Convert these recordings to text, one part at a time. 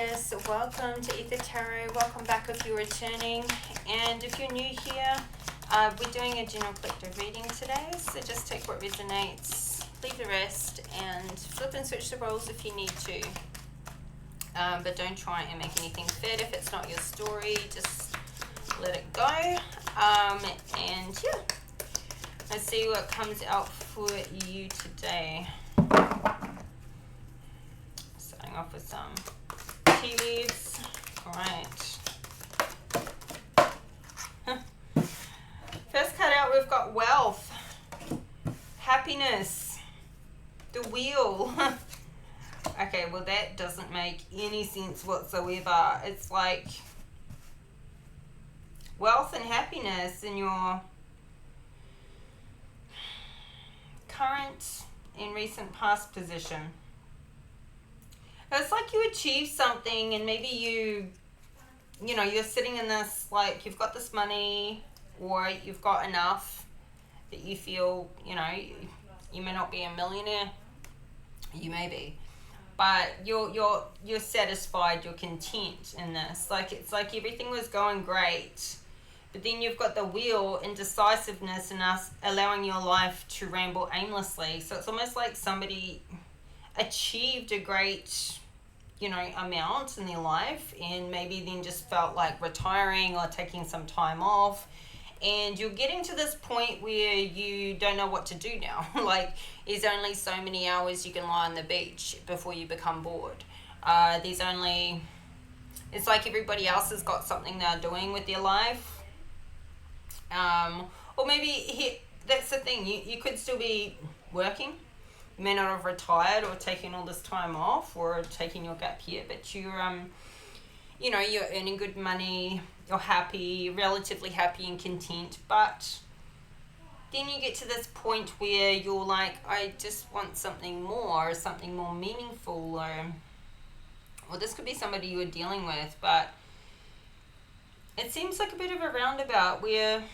Aquarius, welcome to Aether Tarot. Welcome back if you're returning, and if you're new here, we're doing a general collective reading today, so just take what resonates, leave the rest, and flip and switch the roles if you need to, but don't try and make anything fit. If it's not your story, just let it go. And yeah, let's see what comes out for you today. Starting off with some tea leaves. Alright. First cut out, we've got wealth, happiness, the wheel. Okay, well that doesn't make any sense whatsoever. It's like wealth and happiness in your current and recent past position. It's like you achieve something, and maybe you know, you're sitting in this, like, you've got this money, or you've got enough that you feel, you know, you may not be a millionaire, you may be, but you're satisfied, you're content in this. Like, it's like everything was going great, but then you've got the wheel, indecisiveness, and us allowing your life to ramble aimlessly. So it's almost like somebody achieved a great, you know, amount in their life, and maybe then just felt like retiring or taking some time off, and you're getting to this point where you don't know what to do now. Like, there's only so many hours you can lie on the beach before you become bored. It's like everybody else has got something they're doing with their life, or maybe that's the thing, you could still be working. You may not have retired or taken all this time off or taking your gap year, but you're, you know, you're earning good money, you're happy, relatively happy and content, but then you get to this point where you're like, I just want something more meaningful, or this could be somebody you were dealing with, but it seems like a bit of a roundabout where,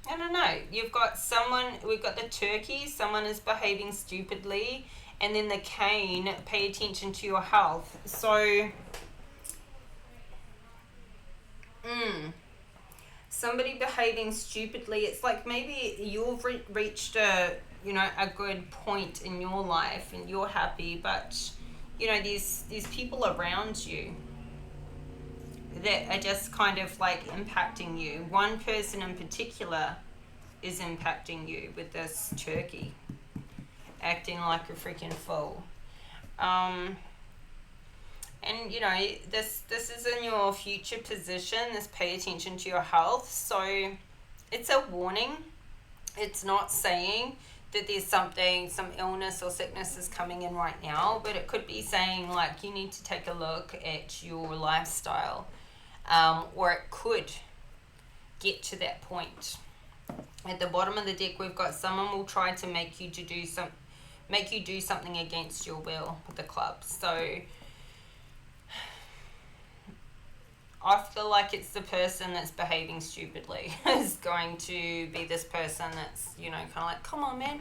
I don't know, you've got someone, we've got the turkey, someone is behaving stupidly, and then the cane, pay attention to your health. So, somebody behaving stupidly, it's like maybe you've reached a good point in your life and you're happy, but, you know, these people around you that are just kind of like impacting you. One person in particular is impacting you with this turkey, acting like a freaking fool. And you know, this is in your future position, this pay attention to your health. So it's a warning. It's not saying that there's some illness or sickness is coming in right now, but it could be saying, like, you need to take a look at your lifestyle. Or it could get to that point. At the bottom of the deck, we've got someone will try to make you do something against your will with the clubs. So I feel like it's the person that's behaving stupidly is going to be this person that's, you know, kind of like, come on, man,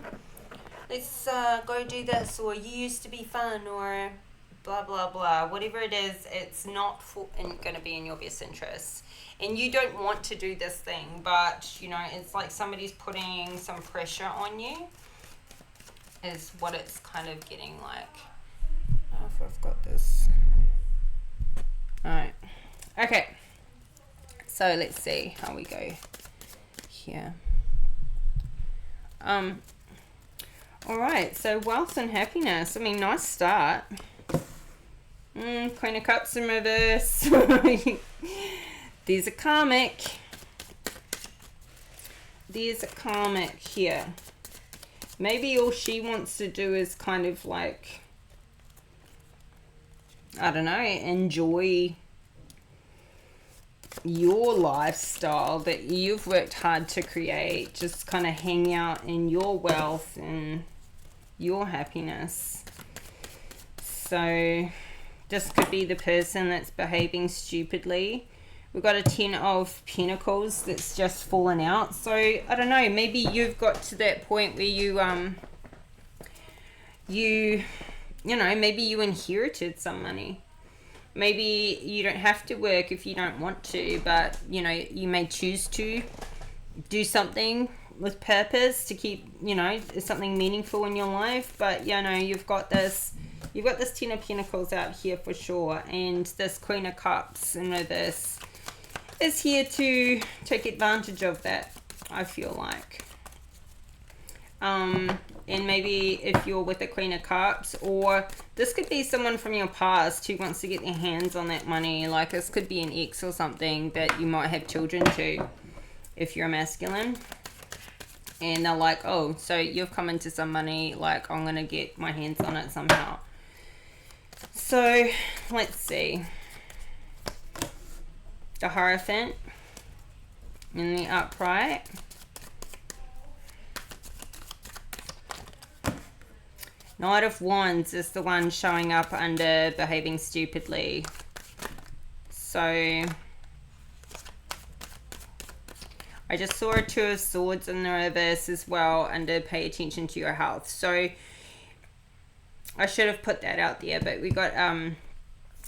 let's go do this, or you used to be fun, or blah blah blah, whatever it is. It's not going to be in your best interest, and you don't want to do this thing, but you know, it's like somebody's putting some pressure on you is what it's kind of getting like. I don't know if I've got this. Alright, okay, so let's see how we go here. Alright, so wealth and happiness, I mean, nice start. Queen of Cups in reverse. There's a karmic. There's a karmic here. Maybe all she wants to do is kind of like, I don't know, enjoy your lifestyle that you've worked hard to create. Just kind of hang out in your wealth and your happiness. So this could be the person that's behaving stupidly. We've got a 10 of Pentacles that's just fallen out. So, I don't know, maybe you've got to that point where you maybe you inherited some money. Maybe you don't have to work if you don't want to, but, you know, you may choose to do something with purpose to keep, you know, something meaningful in your life. But, you know, you've got this Ten of Pentacles out here for sure. And this Queen of Cups in reverse is here to take advantage of that, I feel like. And maybe if you're with the Queen of Cups, or this could be someone from your past who wants to get their hands on that money. Like, this could be an ex or something that you might have children to if you're a masculine. And they're like, oh, so you've come into some money, like, I'm going to get my hands on it somehow. So, let's see. The Hierophant in the upright. Knight of Wands is the one showing up under behaving stupidly. So, I just saw a Two of Swords in the reverse as well under pay attention to your health. So, I should have put that out there, but we got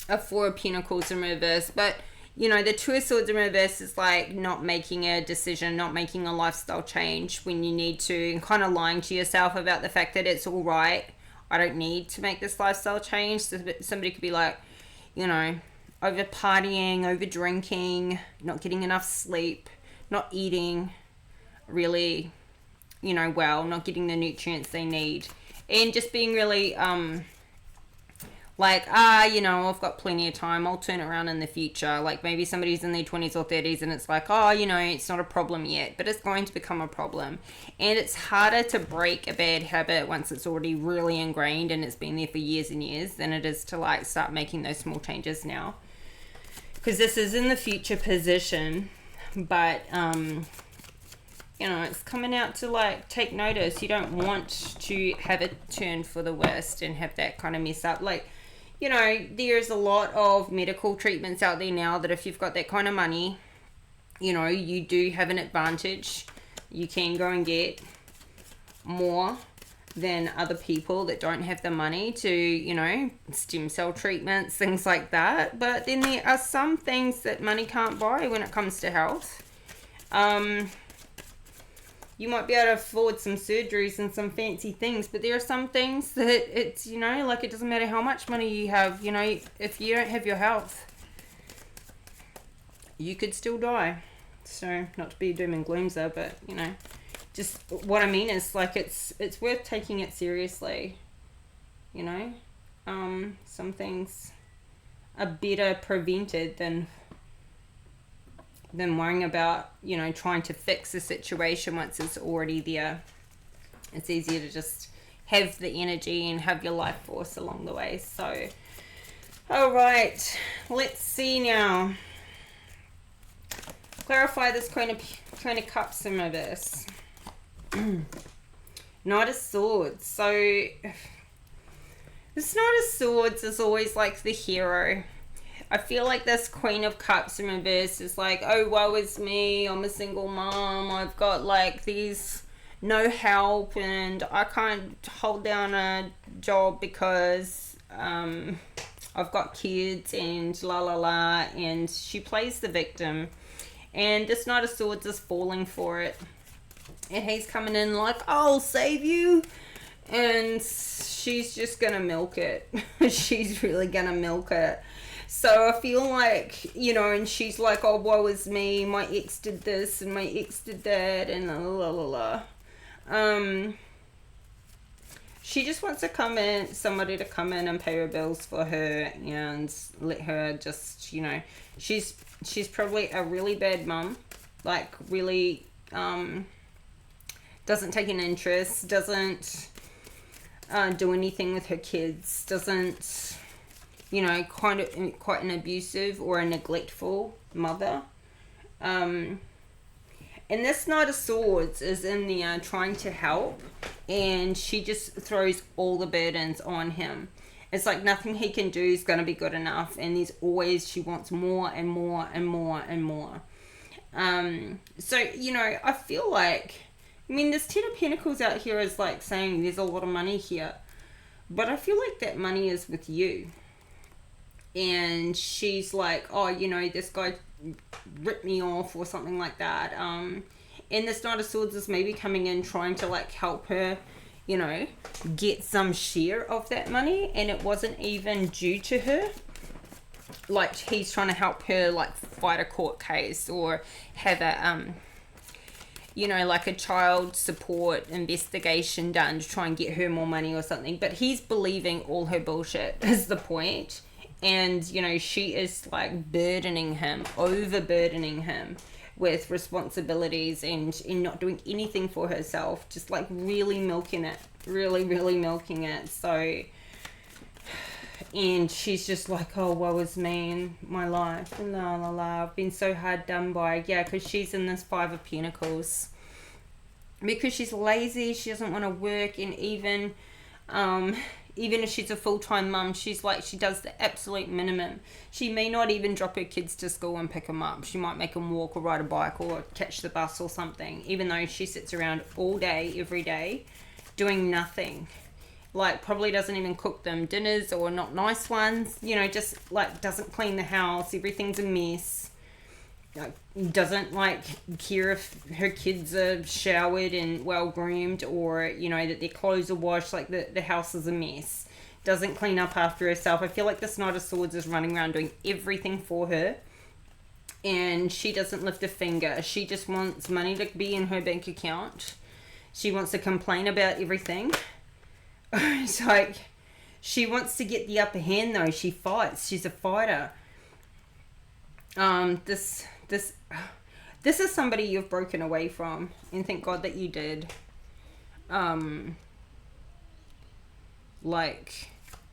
a Four of Pentacles in reverse. But, you know, the Two of Swords in reverse is like not making a decision, not making a lifestyle change when you need to, and kind of lying to yourself about the fact that it's all right. I don't need to make this lifestyle change. So somebody could be like, you know, over partying, over drinking, not getting enough sleep, not eating really, you know, well, not getting the nutrients they need, and just being really like, you know, I've got plenty of time, I'll turn it around in the future. Like, maybe somebody's in their 20s or 30s and it's like, oh, you know, it's not a problem yet, but it's going to become a problem. And it's harder to break a bad habit once it's already really ingrained and it's been there for years and years than it is to, like, start making those small changes now. Because this is in the future position, but, you know, it's coming out to, like, take notice. You don't want to have it turn for the worst and have that kind of mess up. Like, you know, there's a lot of medical treatments out there now that if you've got that kind of money, you know, you do have an advantage. You can go and get more than other people that don't have the money to, you know, stem cell treatments, things like that. But then there are some things that money can't buy when it comes to health. You might be able to afford some surgeries and some fancy things, but there are some things that it's, you know, like, it doesn't matter how much money you have, you know, if you don't have your health, you could still die. So, not to be doom and gloomser, but, you know, just what I mean is, like, it's worth taking it seriously, you know. Some things are better prevented than worrying about, you know, trying to fix the situation once it's already there. It's easier to just have the energy and have your life force along the way. So, all right, let's see now. Clarify this Queen of Cups in reverse. Knight of Swords. So, this Knight of Swords is always like the hero. I feel like this Queen of Cups in reverse is like, oh, woe is me, I'm a single mom, I've got, like, these no help, and I can't hold down a job because I've got kids, and la la la, and she plays the victim. And this Knight of Swords is falling for it. And he's coming in like, I'll save you. And she's just gonna milk it. She's really gonna milk it. So I feel like, you know, and she's like, oh, woe is me, my ex did this and my ex did that, and la la la la. She just wants to come in, somebody to come in and pay her bills for her and let her just, you know, she's probably a really bad mum, like, really doesn't take an interest, doesn't do anything with her kids, doesn't, you know, quite an abusive or a neglectful mother. And this Knight of Swords is in there trying to help, and she just throws all the burdens on him. It's like nothing he can do is going to be good enough, and there's always, she wants more and more and more and more. So, you know, I feel like, I mean, this Ten of Pentacles out here is like saying there's a lot of money here, but I feel like that money is with you. and she's like, oh, you know, this guy ripped me off or something like that. And this Knight of Swords is maybe coming in trying to like help her, you know, get some share of that money, and it wasn't even due to her. Like, he's trying to help her like fight a court case or have a you know, like a child support investigation done to try and get her more money or something. But he's believing all her bullshit is the point. And, you know, she is like overburdening him with responsibilities and not doing anything for herself. Just like really milking it. Really, really milking it. So, and she's just like, oh, woe is me in my life. La la la. I've been so hard done by. Yeah, because she's in this Five of Pentacles. Because she's lazy, she doesn't want to work, and even if she's a full-time mum, she's like, she does the absolute minimum. She may not even drop her kids to school and pick them up. She might make them walk or ride a bike or catch the bus or something, even though she sits around all day, every day, doing nothing. Like, probably doesn't even cook them dinners or not nice ones, you know, just like doesn't clean the house, everything's a mess. Like, doesn't like care if her kids are showered and well groomed, or, you know, that their clothes are washed. Like, the house is a mess. Doesn't clean up after herself. I feel like this Knight of Swords is running around doing everything for her, and she doesn't lift a finger. She just wants money to be in her bank account. She wants to complain about everything. It's like, she wants to get the upper hand though. She fights. She's a fighter. This is somebody you've broken away from, and thank God that you did. Like,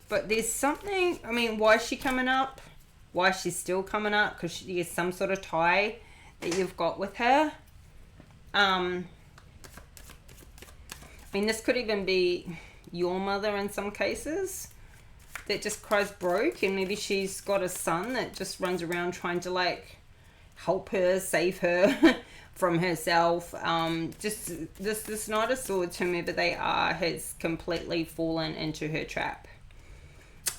but there's something, I mean, why is she coming up? Why is she still coming up? Because there's some sort of tie that you've got with her. I mean, this could even be your mother in some cases that just cries broke, and maybe she's got a son that just runs around trying to like help her, save her from herself. Just this Knight of Swords, whomever they are, has completely fallen into her trap.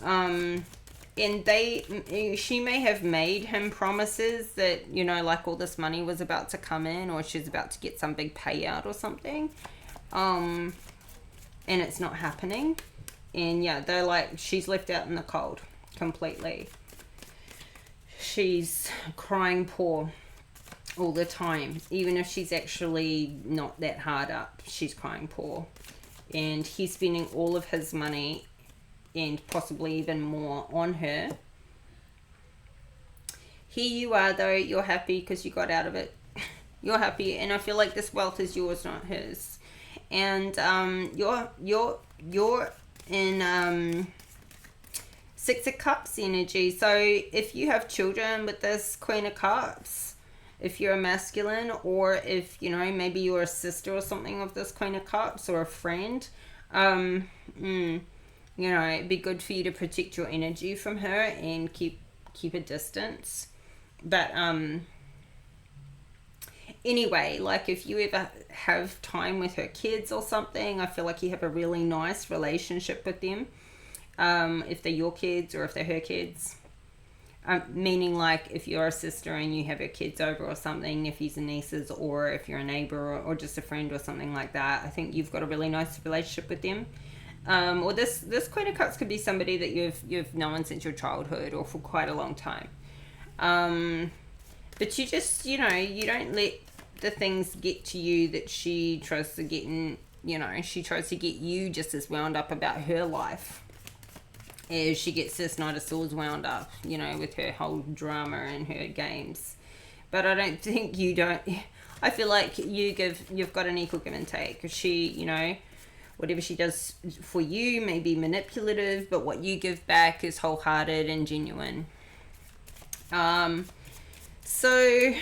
And she may have made him promises that, you know, like all this money was about to come in, or she's about to get some big payout or something. And it's not happening. And yeah, they're like, she's left out in the cold completely. She's crying poor all the time. Even if she's actually not that hard up, she's crying poor. And he's spending all of his money, and possibly even more, on her. Here you are though, you're happy because you got out of it. You're happy, and I feel like this wealth is yours, not his. And you're in Six of Cups energy. So if you have children with this Queen of Cups, if you're a masculine, or if, you know, maybe you're a sister or something of this Queen of Cups, or a friend, you know, it'd be good for you to protect your energy from her and keep a distance. But anyway, like, if you ever have time with her kids or something, I feel like you have a really nice relationship with them. If they're your kids or if they're her kids. Meaning, like, if you're a sister and you have her kids over or something, nephews and nieces, or if you're a neighbor or just a friend or something like that, I think you've got a really nice relationship with them. Or this Queen of Cups could be somebody that you've known since your childhood or for quite a long time. But you just, you know, you don't let the things get to you that she tries to get in. You know, she tries to get you just as wound up about her life as she gets this Knight of Swords wound up, you know, with her whole drama and her games. But I don't think I feel like you've got an equal give and take. She, you know, whatever she does for you may be manipulative, but what you give back is wholehearted and genuine. So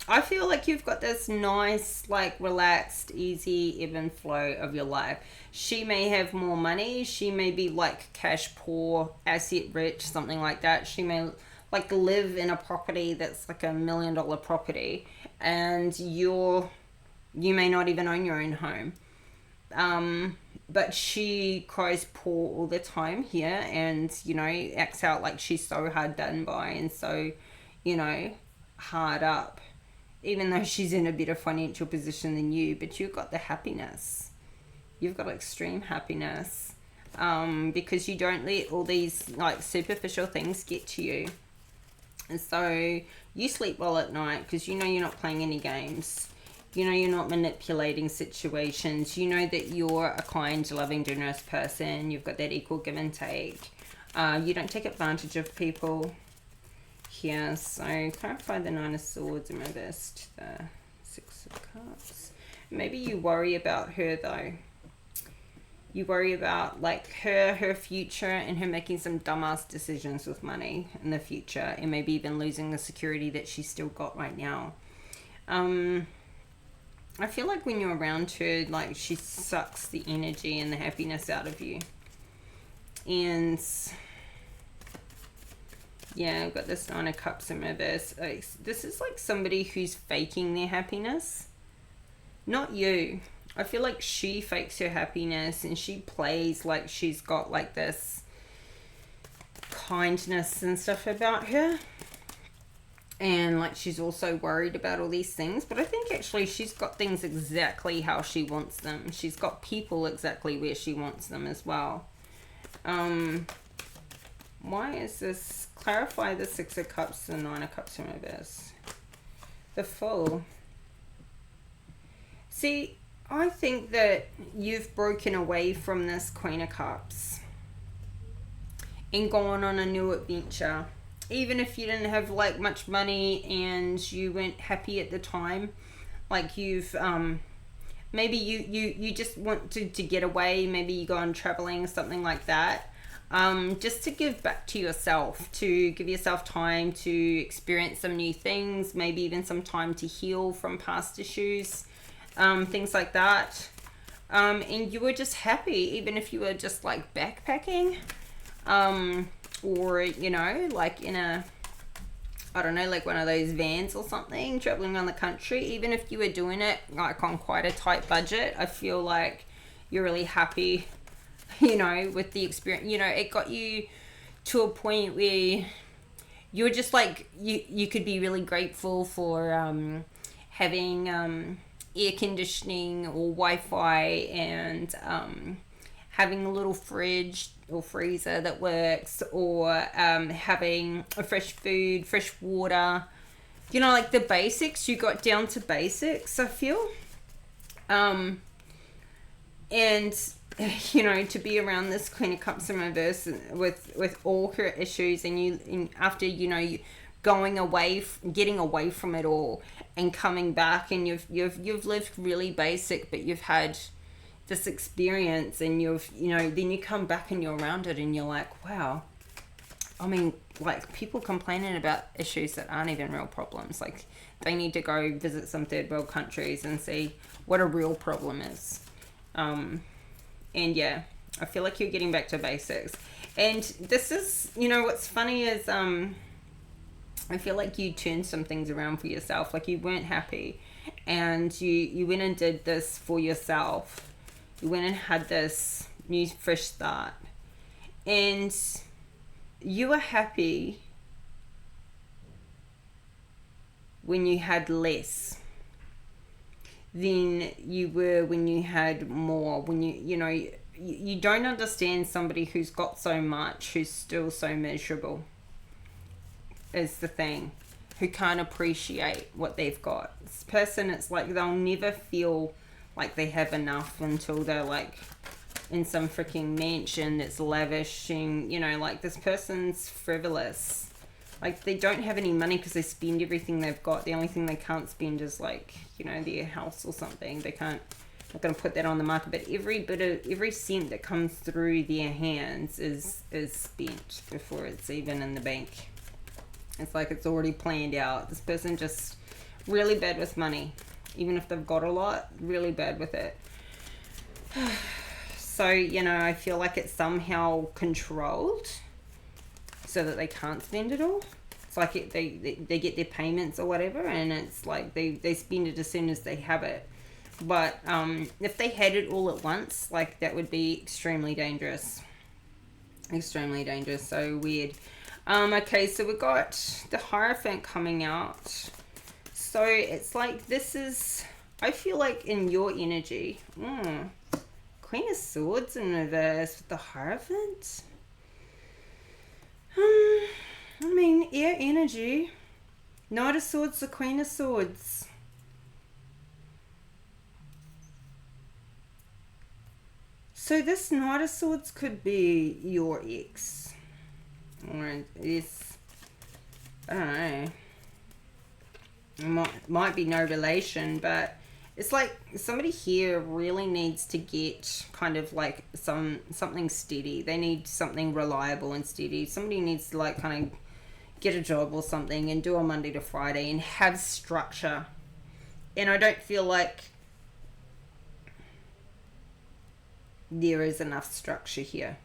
I feel like you've got this nice, like, relaxed, easy, ebb and flow of your life. She may have more money. She may be, like, cash poor, asset rich, something like that. She may, like, live in a property that's, like, $1 million property. And you may not even own your own home. but she cries poor all the time here, and acts out like she's so hard done by and so hard up, even though she's in a better financial position than you. But you've got the happiness, you've got extreme happiness, because you don't let all these like superficial things get to you. And so you sleep well at night because you're not playing any games. You're not manipulating situations. You know that you're a kind, loving, generous person. You've got that equal give and take. You don't take advantage of people here. So clarify the Nine of Swords in reverse to the Six of Cups. Maybe you worry about her though. You worry about like her future, and her making some dumbass decisions with money in the future, and maybe even losing the security that she's still got right now. I feel like when you're around her, like she sucks the energy and the happiness out of you. And yeah, I've got this Nine of Cups in reverse. This is like somebody who's faking their happiness, not you. I feel like she fakes her happiness, and she plays like she's got like this kindness and stuff about her. And like she's also worried about all these things. But I think actually she's got things exactly how she wants them. She's got people exactly where she wants them as well. Why is this? Clarify the Six of Cups and Nine of Cups in reverse. The Fool. See, I think that you've broken away from this Queen of Cups and gone on a new adventure. Even if you didn't have like much money and you weren't happy at the time, like you've maybe you just wanted to get away. Maybe you go on traveling, something like that, just to give back to yourself, to give yourself time to experience some new things, maybe even some time to heal from past issues, things like that. And you were just happy, even if you were just like backpacking, or like in a, I don't know, like one of those vans or something, traveling around the country. Even if you were doing it like on quite a tight budget, I feel like you're really happy, with the experience. It got you to a point where you're just like, you could be really grateful for having air conditioning or Wi-Fi, and having a little fridge or freezer that works, or having a fresh food, fresh water, like the basics. You got down to basics, I feel. And to be around this Queen of Cups in reverse with all her issues, and after going away, getting away from it all and coming back, and you've lived really basic, but you've had this experience, and then you come back and you're around it and you're like, wow. I mean, like, people complaining about issues that aren't even real problems. Like, they need to go visit some third world countries and see what a real problem is. And yeah, I feel like you're getting back to basics. And this is, what's funny is, I feel like you turned some things around for yourself. Like, you weren't happy, and you went and did this for yourself. You went and had this new fresh start, and you were happy when you had less than you were when you had more. When you don't understand somebody who's got so much, who's still so miserable, is the thing, who can't appreciate what they've got. This person, it's like they'll never feel like they have enough until they're like in some freaking mansion that's lavishing, like this person's frivolous. Like, they don't have any money because they spend everything they've got. The only thing they can't spend is like, their house or something. They can't, not going to put that on the market, but every cent that comes through their hands is spent before it's even in the bank. It's like it's already planned out. This person just really bad with money. Even if they've got a lot, really bad with it. So, I feel like it's somehow controlled so that they can't spend it all. It's like they get their payments or whatever, and it's like they spend it as soon as they have it. But if they had it all at once, like, that would be extremely dangerous. Extremely dangerous. So weird. Okay, so we've got the Hierophant coming out. So it's like, this is, I feel like in your energy, Queen of Swords in reverse with the Hierophant. I mean, air energy. Knight of Swords, the Queen of Swords. So this Knight of Swords could be your ex. Or this, I don't know. Might be no relation, but it's like somebody here really needs to get kind of like something steady. They need something reliable and steady. Somebody needs to like kind of get a job or something and do a Monday to Friday and have structure. And I don't feel like there is enough structure here.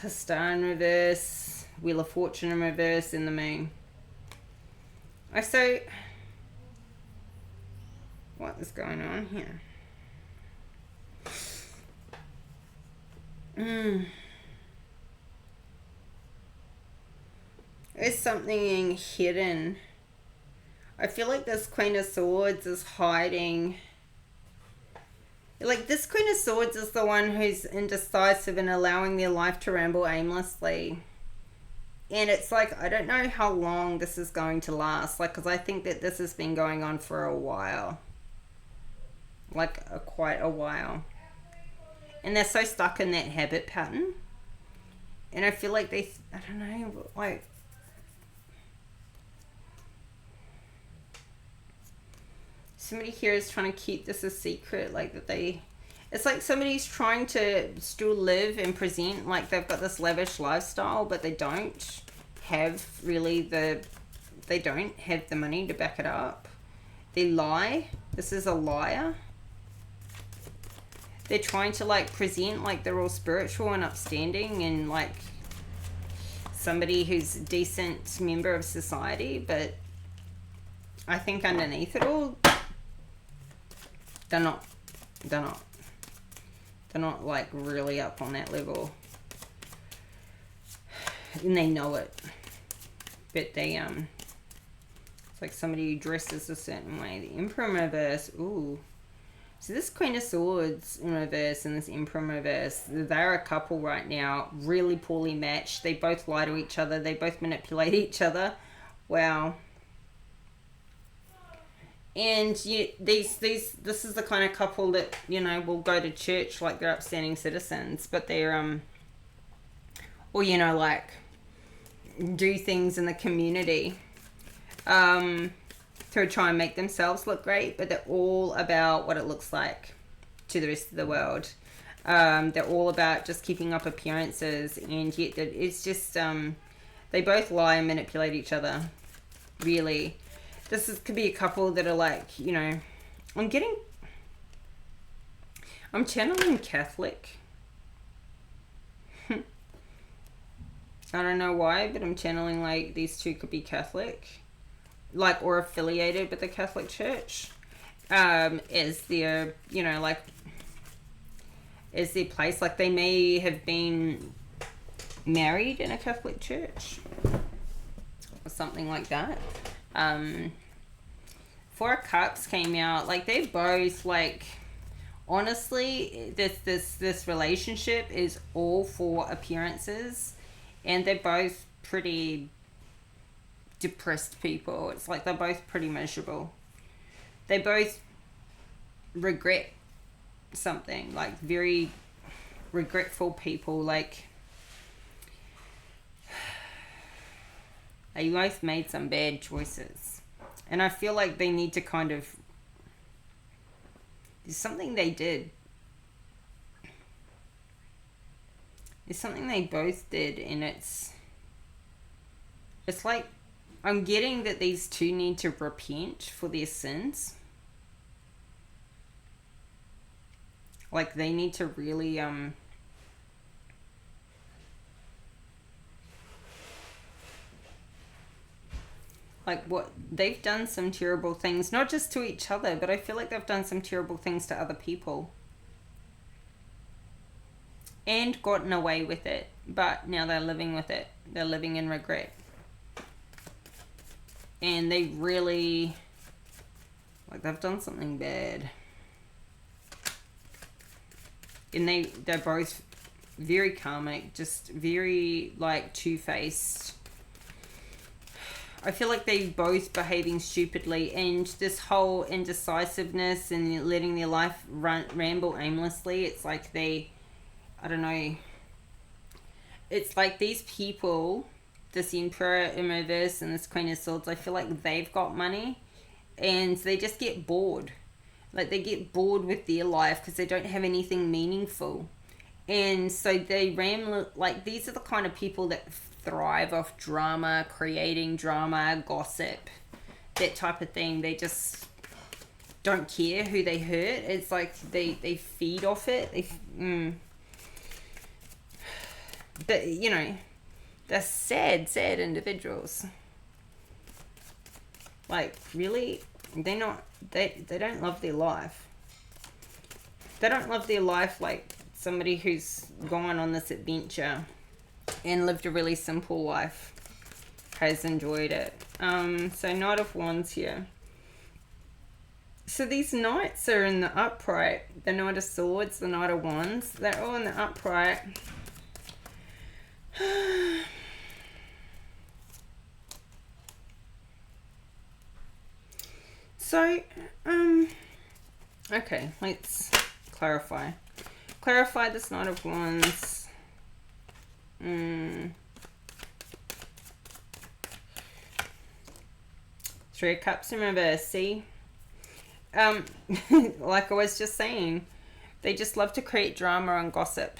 The Star in reverse, Wheel of Fortune in reverse, in the Moon. So what is going on here? There's something hidden. I feel like this Queen of Swords is hiding. Like, this Queen of Swords is the one who's indecisive and allowing their life to ramble aimlessly. And it's like, I don't know how long this is going to last. Like, because I think that this has been going on for a while. Like, quite a while. And they're so stuck in that habit pattern. And I feel like they, I don't know, like, somebody here is trying to keep this a secret. Like, that they, it's like somebody's trying to still live and present like they've got this lavish lifestyle, but they don't have really they don't have the money to back it up. They lie. This is a liar. They're trying to like present like they're all spiritual and upstanding and like somebody who's a decent member of society, but I think underneath it all, they're not like really up on that level, and they know it, but they it's like somebody who dresses a certain way. The Emperor in reverse. Ooh, so this Queen of Swords in reverse and this Emperor in reverse, they're a couple right now, really poorly matched. They both lie to each other, they both manipulate each other. Wow. And this is the kind of couple that, you know, will go to church like they're upstanding citizens, but they're or, you know, like do things in the community to try and make themselves look great, but they're all about what it looks like to the rest of the world. They're all about just keeping up appearances, and yet it's just they both lie and manipulate each other, really. Could be a couple that are like, you know, I'm channeling Catholic. I don't know why, but I'm channeling like these two could be Catholic, like, or affiliated with the Catholic Church, as their, you know, like, as their place. Like, they may have been married in a Catholic church or something like that. Four of Cups came out. Like, they both, like, honestly, this relationship is all for appearances, and they're both pretty depressed people. It's like they're both pretty miserable. They both regret something, like very regretful people. Like, they both made some bad choices, and I feel like they need to kind of, there's something they did, there's something they both did, and it's like, I'm getting that these two need to repent for their sins. Like, they need to really Like, what they've done some terrible things, not just to each other, but I feel like they've done some terrible things to other people and gotten away with it, but now they're living with it. They're living in regret, and they really, like, they've done something bad, and they're both very karmic, just very, like, two-faced. I feel like they both behaving stupidly, and this whole indecisiveness and letting their life ramble aimlessly. It's like I don't know. It's like these people, this Emperor in reverse and this Queen of Swords, I feel like they've got money, and they just get bored. Like, they get bored with their life because they don't have anything meaningful. And so they ramble, like, these are the kind of people that thrive off drama, creating drama, gossip, that type of thing. They just don't care who they hurt. It's like they feed off it. But, you know, they're sad individuals. Like, really, they don't love their life. They don't love their life like somebody who's gone on this adventure and lived a really simple life has enjoyed it. So Knight of Wands here. So these knights are in the upright. The Knight of Swords, the Knight of Wands. They're all in the upright. So, okay, let's clarify. Clarify this Knight of Wands. Three of Cups in reverse, see? Like I was just saying, they just love to create drama and gossip.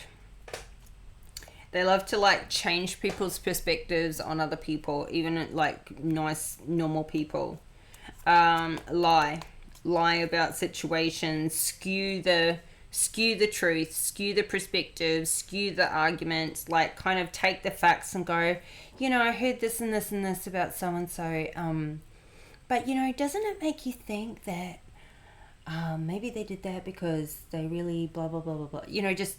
They love to, like, change people's perspectives on other people, even, like, nice, normal people. Lie about situations, skew the truth, skew the perspective, skew the argument, like, kind of take the facts and go, you know, I heard this and this and this about so and so, but, you know, doesn't it make you think that maybe they did that because they really blah blah blah blah blah, you know, just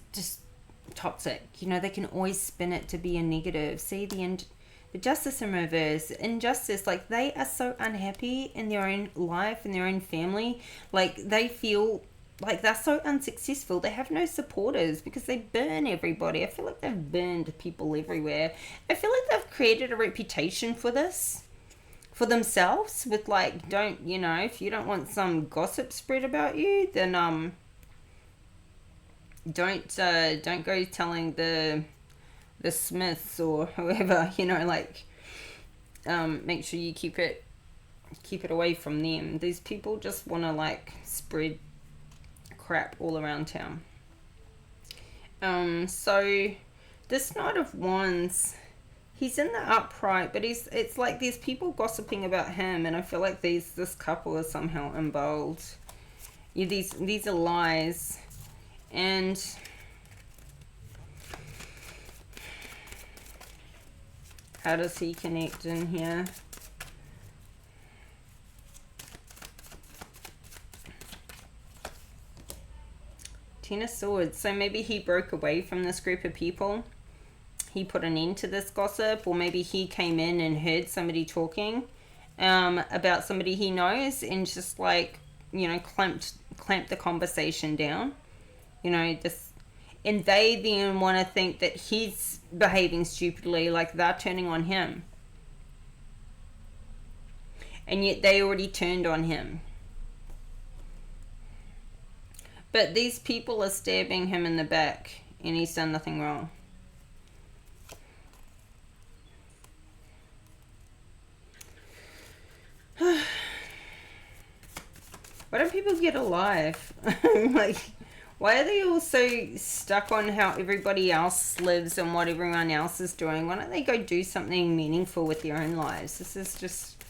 toxic. You know, they can always spin it to be a negative. See the Justice in reverse, injustice, like, they are so unhappy in their own life, in their own family. Like, they feel like they're so unsuccessful. They have no supporters because they burn everybody. I feel like they've burned people everywhere. I feel like they've created a reputation for this, for themselves, with, like, don't, you know, if you don't want some gossip spread about you, then don't go telling the Smiths or whoever, you know, like, make sure you keep it away from them. These people just want to, like, spread crap all around town. So this Knight of Wands, he's in the upright, but it's like there's people gossiping about him, and I feel like this couple is somehow involved. Yeah, these are lies. And how does he connect in here? Ten of Swords. So maybe he broke away from this group of people. He put an end to this gossip, or maybe he came in and heard somebody talking about somebody he knows, and just, like, you know, clamped the conversation down. You know, this, and they then want to think that he's behaving stupidly, like they're turning on him. And yet they already turned on him. But these people are stabbing him in the back, and he's done nothing wrong. Why don't people get alive? Like, why are they all so stuck on how everybody else lives and what everyone else is doing? Why don't they go do something meaningful with their own lives? This is just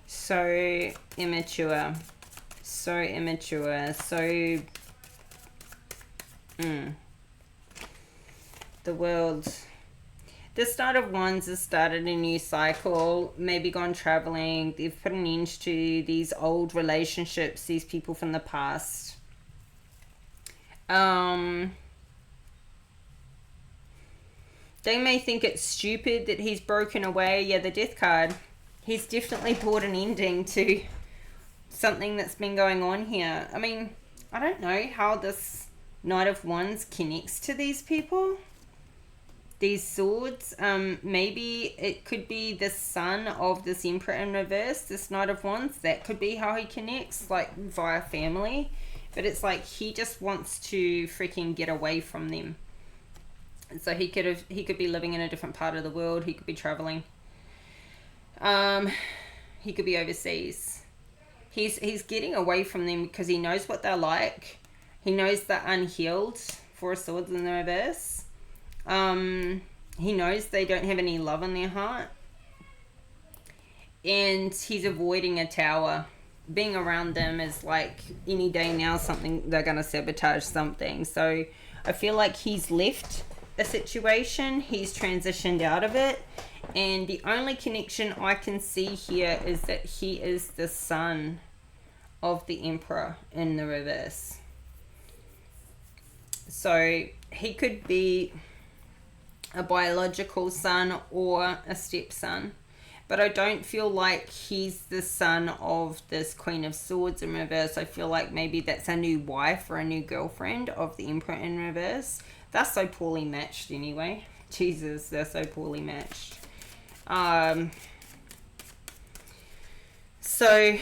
so immature. So immature. So... The world... This Knight of Wands has started a new cycle, maybe gone traveling. They've put an end to these old relationships, these people from the past. They may think it's stupid that he's broken away. Yeah, the Death card. He's definitely brought an ending to something that's been going on here. I mean, I don't know how this Knight of Wands connects to these people. These swords, maybe it could be the son of this Emperor in reverse, this Knight of Wands. That could be how he connects, like via family. But it's like he just wants to freaking get away from them. And so he could be living in a different part of the world. He could be traveling. He could be overseas. He's getting away from them because he knows what they're like. He knows they're unhealed. Four of Swords in the reverse. He knows they don't have any love in their heart. And he's avoiding a tower. Being around them is like any day now something, they're going to sabotage something. So I feel like he's left a situation. He's transitioned out of it. And the only connection I can see here is that he is the son of the Emperor in the reverse. So he could be a biological son or a stepson, but I don't feel like he's the son of this Queen of Swords in reverse. I feel like maybe that's a new wife or a new girlfriend of the Emperor in reverse. That's so poorly matched anyway. Jesus, they're so poorly matched. So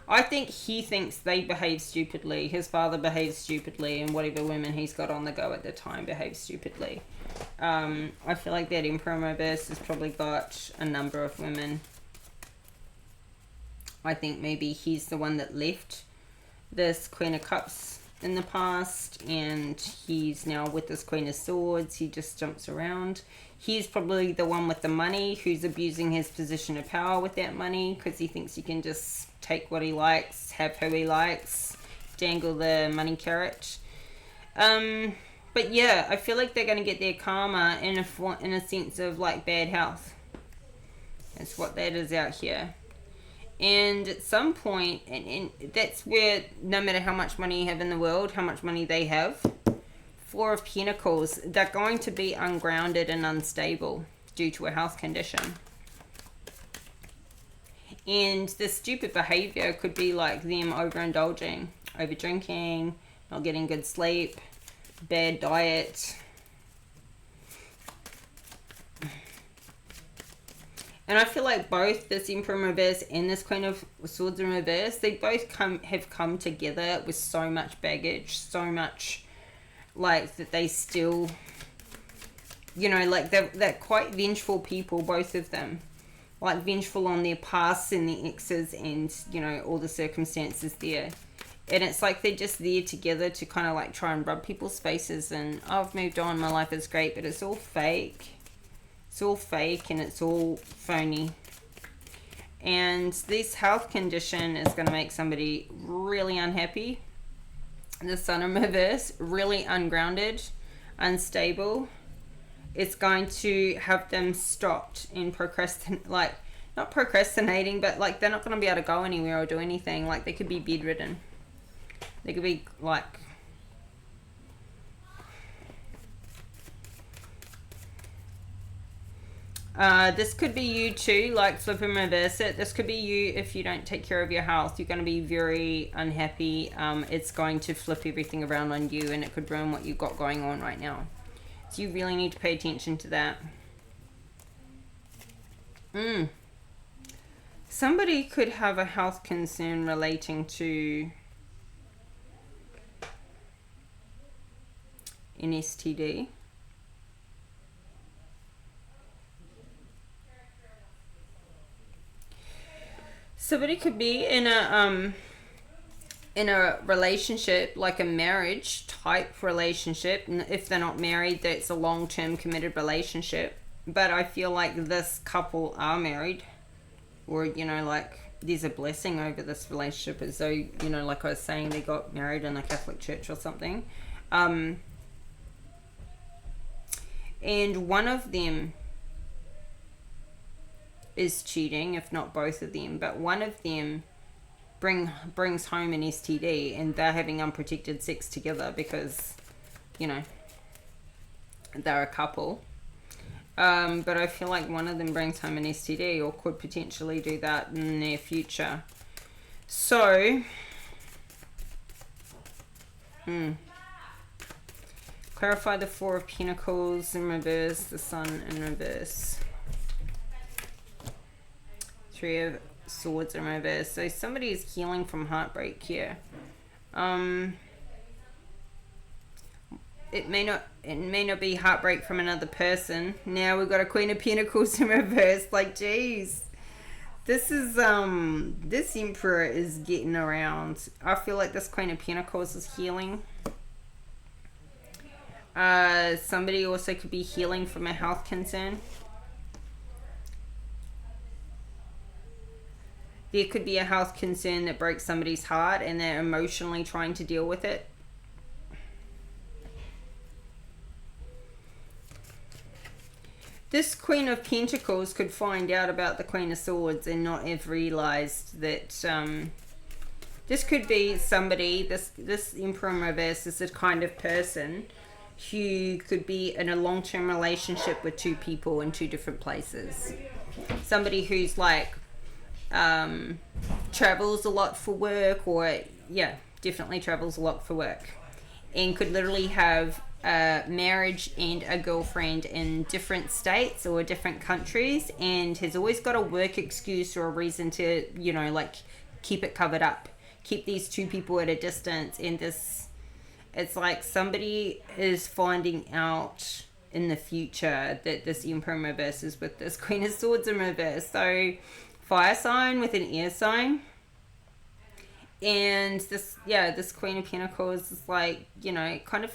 I think he thinks they behave stupidly. His father behaves stupidly, and whatever women he's got on the go at the time behave stupidly. I feel like that Emperor in reverse has probably got a number of women. I think maybe he's the one that left this Queen of Cups in the past, and he's now with this Queen of Swords. He just jumps around. He's probably the one with the money who's abusing his position of power with that money because he thinks he can just take what he likes, have who he likes, dangle the money carrot. But yeah, I feel like they're going to get their karma in a sense of like bad health. That's what that is out here. And at some point, and that's where no matter how much money you have in the world, how much money they have, Four of Pentacles, they're going to be ungrounded and unstable due to a health condition. And this stupid behavior could be like them overindulging, over drinking, not getting good sleep, bad diet. And I feel like both this Emperor in reverse and this Queen of Swords in reverse, they both have come together with so much baggage, so much like that they still, you know, like they're quite vengeful people, both of them. Like vengeful on their past and their exes and, you know, all the circumstances there. And it's like they're just there together to kind of like try and rub people's faces and, oh, I've moved on, my life is great, but it's all fake. It's all fake and it's all phony. And this health condition is going to make somebody really unhappy. The Sun in reverse, really ungrounded, unstable. It's going to have them stopped in like, not procrastinating, but like they're not going to be able to go anywhere or do anything. Like they could be bedridden. They could be like, this could be you too, like flip and reverse it. This could be you if you don't take care of your health. You're going to be very unhappy. It's going to flip everything around on you and it could ruin what you've got going on right now. So you really need to pay attention to that. Somebody could have a health concern relating to an STD. Somebody could be in a relationship, like a marriage type relationship. And if they're not married, that's a long-term committed relationship. But I feel like this couple are married, or, you know, like there's a blessing over this relationship, as though, you know, like I was saying, they got married in a Catholic church or something. And one of them is cheating, if not both of them, but one of them brings home an STD, and they're having unprotected sex together because, you know, they're a couple. But I feel like one of them brings home an STD, or could potentially do that in the near future. So, clarify the Four of Pentacles in reverse, the Sun in reverse, Three of Swords in reverse. So somebody is healing from heartbreak here. It may not be heartbreak from another person. Now we've got a Queen of Pentacles in reverse. Like, geez, this is this Emperor is getting around. I feel like this Queen of Pentacles is healing. Somebody also could be healing from a health concern. There could be a health concern that breaks somebody's heart and they're emotionally trying to deal with it. This Queen of Pentacles could find out about the Queen of Swords and not have realized that this could be somebody, this Emperor in reverse is the kind of person who could be in a long-term relationship with two people in two different places. Somebody who's like travels a lot for work, or yeah, definitely travels a lot for work, and could literally have a marriage and a girlfriend in different states or different countries, and has always got a work excuse or a reason to, you know, like keep it covered up, keep these two people at a distance. And this, it's like somebody is finding out in the future that this Emperor in reverse is with this Queen of Swords in reverse. So fire sign with an air sign. And this, yeah, this Queen of Pentacles is like, you know, kind of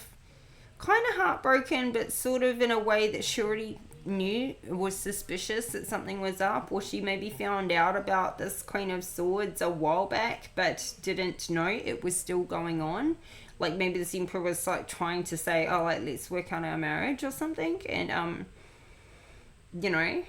heartbroken, but sort of in a way that she already knew, was suspicious that something was up, or she maybe found out about this Queen of Swords a while back but didn't know it was still going on. Like maybe this Emperor was like trying to say, oh, like, let's work on our marriage or something, and you know,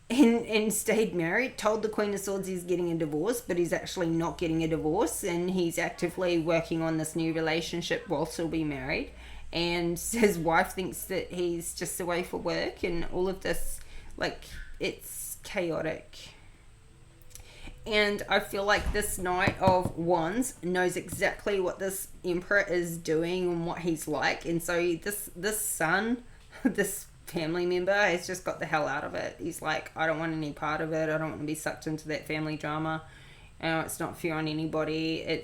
and stayed married, told the Queen of Swords he's getting a divorce, but he's actually not getting a divorce, and he's actively working on this new relationship while still being married. And his wife thinks that he's just away for work, and all of this, like, it's chaotic. And I feel like this Knight of Wands knows exactly what this Emperor is doing and what he's like. And so this son, this family member, has just got the hell out of it. He's like, I don't want any part of it. I don't want to be sucked into that family drama. It's not fair on anybody.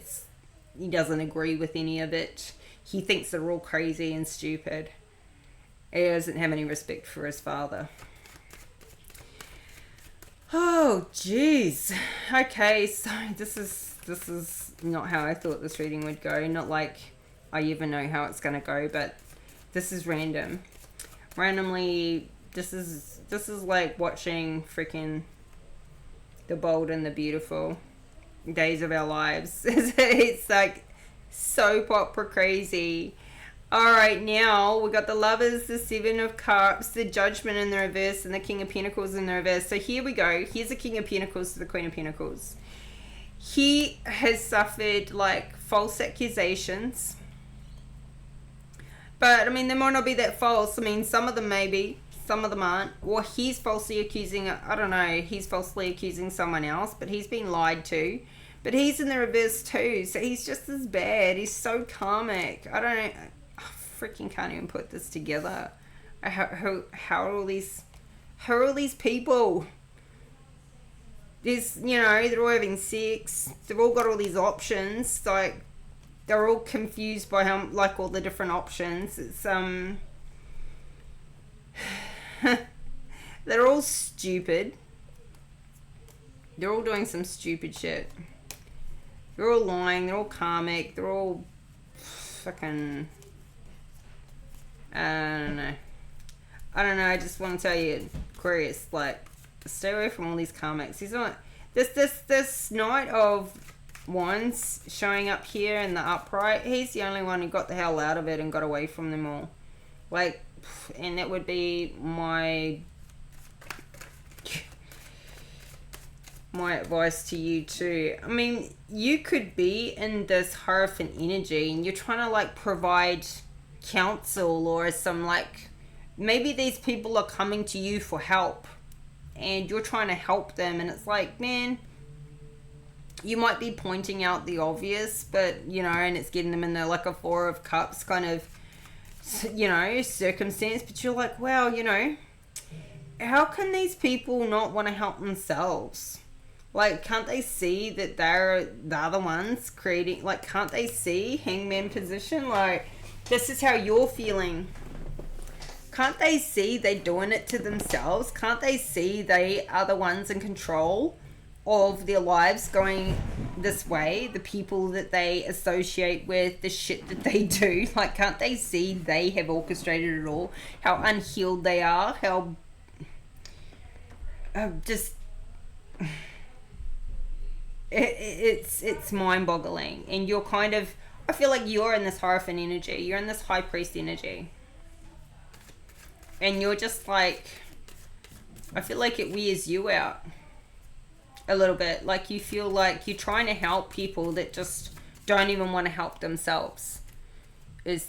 He doesn't agree with any of it. He thinks they're all crazy and stupid. He doesn't have any respect for his father. Oh, jeez. Okay, so this is not how I thought this reading would go. Not like I even know how it's going to go, but this is random. Randomly, this is like watching freaking The Bold and the Beautiful, Days of Our Lives. It's like soap opera crazy. Alright, now we got the Lovers, the Seven of Cups, the Judgment in the reverse, and the King of Pentacles in the reverse. So here we go. Here's the King of Pentacles to the Queen of Pentacles. He has suffered like false accusations. But, I mean, they might not be that false. I mean, some of them maybe, some of them aren't. Or he's falsely accusing, I don't know, he's falsely accusing someone else, but he's been lied to. But he's in the reverse too, so he's just as bad. He's so karmic. I don't know. I freaking can't even put this together. How are all these people? There's, you know, they're all having sex. They've all got all these options. Like, they're all confused by how, like, all the different options. It's, they're all stupid. They're all doing some stupid shit. They're all lying. They're all karmic. They're all fucking... I don't know. I just want to tell you, Aquarius, like, stay away from all these karmics. He's not... This Knight of Wands showing up here in the upright, he's the only one who got the hell out of it and got away from them all. Like, and that would be my advice to you too. I mean, you could be in this Hierophant energy and you're trying to like provide counsel or some like, maybe these people are coming to you for help and you're trying to help them, and it's like, man, you might be pointing out the obvious, but you know, and it's getting them in the like a Four of Cups kind of, you know, circumstance, but you're like, wow, you know, how can these people not want to help themselves? Like, can't they see that they're the ones creating, like, can't they see Hangman position? Like, this is how you're feeling. Can't they see they're doing it to themselves? Can't they see they are the ones in control of their lives going this way? The people that they associate with, the shit that they do. Like, can't they see they have orchestrated it all? How unhealed they are? How... just... It's mind-boggling. And you're kind of... I feel like you're in this Hierophant energy. You're in this High Priest energy. And you're just like... I feel like it wears you out. A little bit. Like, you feel like you're trying to help people that just don't even want to help themselves. Is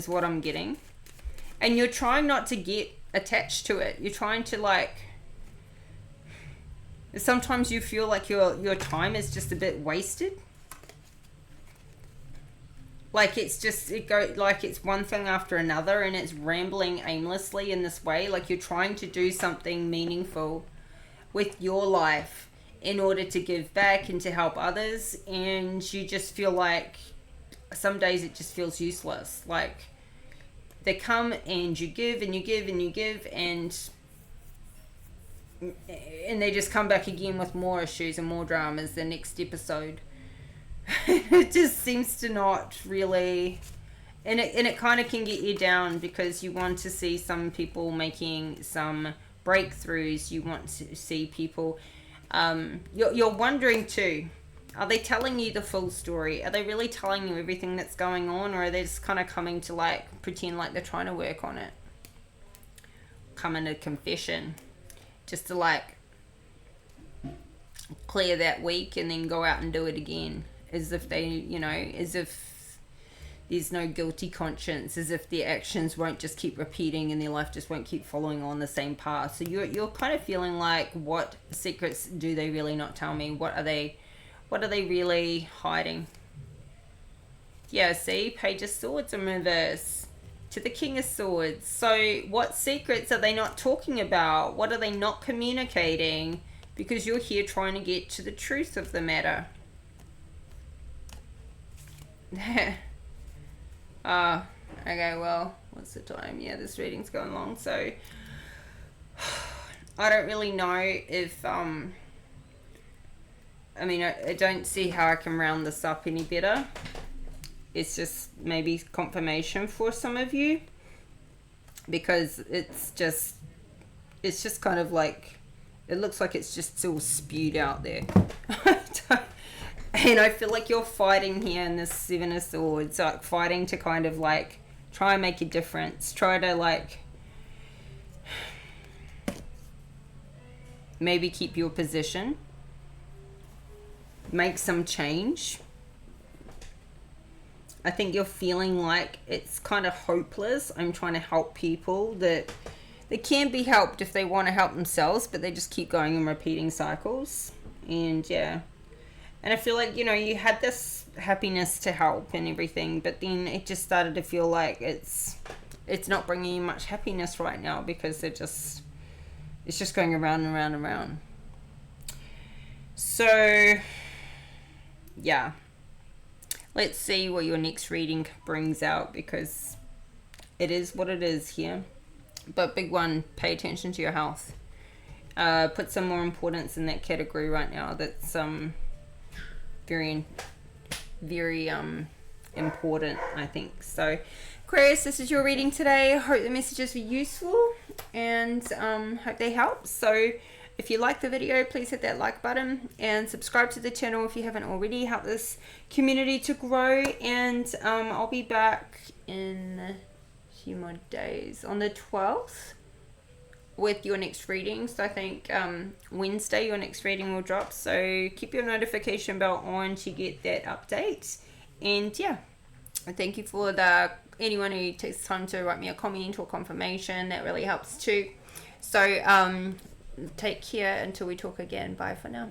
what I'm getting. And you're trying not to get attached to it. You're trying to like... Sometimes you feel like your time is just a bit wasted. Like it's just, like it's one thing after another and it's rambling aimlessly in this way. Like you're trying to do something meaningful with your life in order to give back and to help others, and you just feel like some days it just feels useless. Like they come and you give and you give and you give, and they just come back again with more issues and more dramas the next episode. It just seems to not really, and it kind of can get you down because you want to see some people making some breakthroughs. You want to see people, you're wondering too, are they telling you the full story? Are they really telling you everything that's going on, or are they just kind of coming to like pretend like they're trying to work on it, come in a confession just to like clear that week and then go out and do it again, as if they, you know, as if there's no guilty conscience, as if their actions won't just keep repeating and their life just won't keep following on the same path. So you're kind of feeling like, what secrets do they really not tell me? What are they really hiding? Yeah, see, Page of Swords in reverse to the King of Swords. So what secrets are they not talking about? What are they not communicating? Because you're here trying to get to the truth of the matter. Okay, well, what's the time? Yeah, this reading's going long, so I don't really know if I mean, I don't see how I can round this up any better. It's just maybe confirmation for some of you, because it's just kind of like, it looks like it's just still spewed out there. And I feel like you're fighting here in this Seven of Swords, like fighting to kind of like try and make a difference, try to like maybe keep your position, make some change. I think you're feeling like it's kind of hopeless. I'm trying to help people that they can be helped if they want to help themselves, but they just keep going in repeating cycles. And yeah, and I feel like, you know, you had this happiness to help and everything, but then it just started to feel like it's not bringing you much happiness right now, because it's just going around and around and around. So yeah, let's see what your next reading brings out, because it is what it is here. But big one, pay attention to your health. Put some more importance in that category right now. That's very, very important, I think. So Aquarius, this is your reading today. I hope the messages were useful and hope they help. So if you like the video, please hit that like button and subscribe to the channel if you haven't already. Help this community to grow, and I'll be back in few more days. On the 12th, with your next reading. So I think Wednesday your next reading will drop. So keep your notification bell on to get that update. And yeah, thank you for anyone who takes time to write me a comment or confirmation. That really helps too. So take care until we talk again. Bye for now.